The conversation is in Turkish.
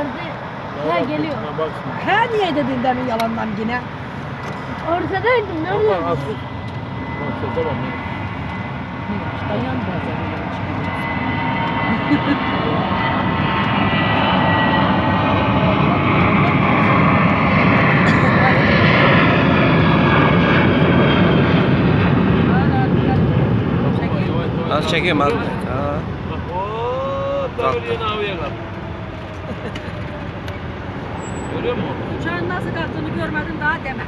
Gördü. Ha geliyor. Bak şimdi. He niye dedin demin yalandan yine? Ortadaydım. Bak Nerede? asıl. Bak sese bak. Dayan bazen. Az çekeyim az. Ha. Bak ooo. Tabii yine havaya kalk. Görüyor musun? Uçağın nasıl kalktığını görmedim daha deme.